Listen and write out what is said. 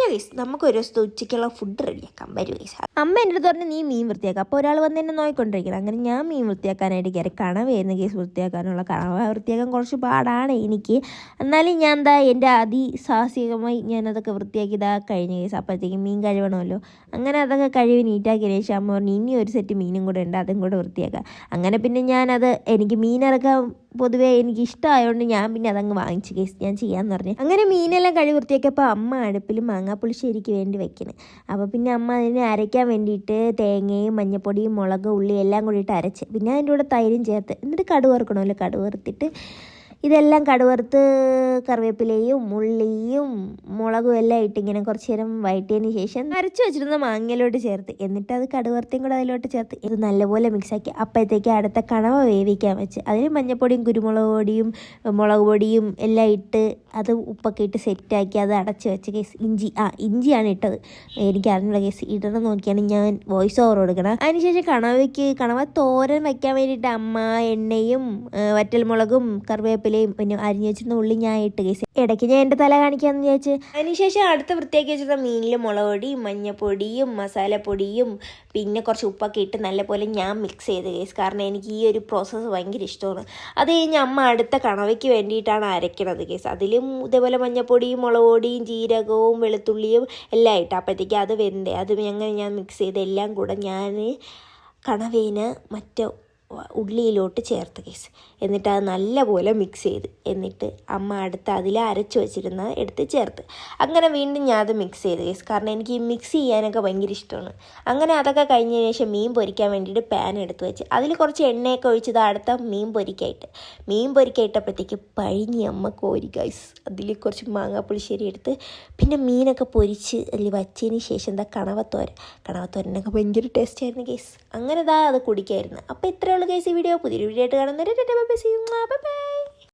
Guys നമുക്കൊരു ദിവസത്തെ ഉച്ചയ്ക്കുള്ള ഫുഡ് റെഡിയാക്കാം. വരൂ ഗൈസ്. അമ്മ എൻ്റെ അടുത്ത് പറഞ്ഞ് നീ മീൻ വൃത്തിയാക്കാം. അപ്പോൾ ഒരാൾ വന്ന് എന്നെ നോക്കിക്കൊണ്ടിരിക്കണം. അങ്ങനെ ഞാൻ മീൻ വൃത്തിയാക്കാനായിട്ട് കയറി. കണവയായിരുന്നു കേസ് വൃത്തിയാക്കാനുള്ള. കണവ വൃത്തിയാക്കാൻ കുറച്ച് പാടാണ് എനിക്ക്. എന്നാലും ഞാൻ എൻ്റെ അതിസാഹസികമായി ഞാനതൊക്കെ വൃത്തിയാക്കി കഴിഞ്ഞ കേസ്. അപ്പോഴത്തേക്കും മീൻ കഴുകണമല്ലോ. അങ്ങനെ അതൊക്കെ കഴുകി നീറ്റാക്കിയതിന് ശേഷം അമ്മ പറഞ്ഞു ഇനി ഒരു സെറ്റ് മീനും കൂടെ ഉണ്ട്, അതും കൂടെ വൃത്തിയാക്കാം. അങ്ങനെ പിന്നെ എനിക്ക് മീനിറക്കാൻ പൊതുവേ എനിക്ക് ഇഷ്ടമായതുകൊണ്ട് ഞാൻ പിന്നെ അതങ്ങ് വാങ്ങിച്ചു കേസ്. ഞാൻ ചെയ്യാമെന്ന് പറഞ്ഞു. അങ്ങനെ മീനെല്ലാം കഴുകി വൃത്തിയാക്കിയപ്പോൾ അമ്മ അടുപ്പിൽ മാങ്ങാപ്പുളിശ്ശേരിക്ക് വേണ്ടി വെക്കണം. അപ്പോൾ പിന്നെ അമ്മ അതിനെ അരയ്ക്കാൻ വേണ്ടിയിട്ട് തേങ്ങയും മഞ്ഞൾപ്പൊടിയും മുളക് ഉള്ളി എല്ലാം കൂടിയിട്ട് അരച്ച്, പിന്നെ അതിൻ്റെ കൂടെ തൈരും ചേർത്ത്, എന്നിട്ട് കടുക് വറുക്കണമല്ലോ. കടുക് വറുത്തിട്ട് ഇതെല്ലാം കടുവറുത്ത് കറിവേപ്പിലയും ഉള്ളിയും മുളകും എല്ലാം ഇട്ട് ഇങ്ങനെ കുറച്ച് നേരം വഴറ്റിയതിന് ശേഷം അരച്ച് വെച്ചിരുന്ന മാങ്ങയിലോട്ട് ചേർത്ത്, എന്നിട്ട് അത് കടുവറുത്തേയും കൂടെ അതിലോട്ട് ചേർത്ത് ഇത് നല്ലപോലെ മിക്സാക്കി അപ്പോഴത്തേക്ക് അടുത്ത കണവ വേവിക്കാൻ വെച്ച് അതിൽ മഞ്ഞൾപ്പൊടിയും കുരുമുളക് പൊടിയും മുളക് പൊടിയും എല്ലാം ഇട്ട് അത് ഉപ്പൊക്കെ ഇട്ട് സെറ്റാക്കി അത് അടച്ച് വെച്ച് കേസ്. ഇഞ്ചിയാണ് ഇട്ടത്. എനിക്ക് അറിഞ്ഞുള്ള കേസ് ഇടണം നോക്കിയാണ് ഞാൻ വോയിസ് ഓവർ കൊടുക്കണം. അതിനുശേഷം കണവ തോരൻ വയ്ക്കാൻ വേണ്ടിയിട്ട് അമ്മ എണ്ണയും വറ്റൽമുളകും കറിവേപ്പിലയും പിന്നെ അരിഞ്ഞു വെച്ചിരുന്ന ഉള്ളി ഞാൻ ഇട്ട് കേസ്. ഇടയ്ക്ക് ഞാൻ എൻ്റെ തല കാണിക്കാമെന്ന് വിചാരിച്ച് അതിനുശേഷം അടുത്ത വൃത്തിയാക്കി വെച്ചിരുന്ന മീനിൽ മുളക് പൊടിയും മഞ്ഞൾപ്പൊടിയും മസാലപ്പൊടിയും പിന്നെ കുറച്ച് ഉപ്പൊക്കെ ഇട്ട് നല്ലപോലെ ഞാൻ മിക്സ് ചെയ്ത് കേസ്. കാരണം എനിക്ക് ഈ ഒരു പ്രോസസ്സ് ഭയങ്കര ഇഷ്ടമാണ്. അത് കഴിഞ്ഞ് അമ്മ അടുത്ത കണവയ്ക്ക് വേണ്ടിയിട്ടാണ് അരയ്ക്കണത് കേസ്. അതിലും ഇതേപോലെ മഞ്ഞൾപ്പൊടിയും മുളക് പൊടിയും ജീരകവും വെളുത്തുള്ളിയും എല്ലാം ഇട്ട് അപ്പോഴത്തേക്ക് അത് വെന്തേ അത് അങ്ങനെ ഞാൻ മിക്സ് ചെയ്ത് എല്ലാം കൂടെ ഞാൻ കണവേന് ഉള്ളിയിലോട്ട് ചേർത്ത് കേസ്. എന്നിട്ട് അത് നല്ലപോലെ മിക്സ് ചെയ്ത് എന്നിട്ട് അമ്മ അടുത്ത് അതിൽ അരച്ച് വെച്ചിരുന്ന എടുത്ത് ചേർത്ത് അങ്ങനെ വീണ്ടും ഞാൻ അത് മിക്സ് ചെയ്ത് കേസ്. കാരണം എനിക്ക് ഈ മിക്സ് ചെയ്യാനൊക്കെ ഭയങ്കര ഇഷ്ടമാണ്. അങ്ങനെ അതൊക്കെ കഴിഞ്ഞതിന് ശേഷം മീൻ പൊരിക്കാൻ വേണ്ടിയിട്ട് പാൻ എടുത്ത് വെച്ച് അതിൽ കുറച്ച് എണ്ണയൊക്കെ ഒഴിച്ചത് അടുത്ത മീൻ പൊരിക്കായിട്ടപ്പോഴത്തേക്ക് പഴിഞ്ഞി അമ്മ കോരി ഗൈസ്. അതിൽ കുറച്ച് മാങ്ങാപ്പുളിശ്ശേരി എടുത്ത് പിന്നെ മീനൊക്കെ പൊരിച്ച് അതിൽ വച്ചതിന് ശേഷം കണവത്തോരനൊക്കെ ഭയങ്കര ടേസ്റ്റ് ആയിരുന്നു കേസ്. അങ്ങനെ അത് കുടിക്കായിരുന്നു. അപ്പോൾ ഇത്രയുള്ള കേസ് ഈ വീഡിയോ. പുതിയൊരു വീഡിയോ ആയിട്ട് കാണുന്നവരെ ബൈ.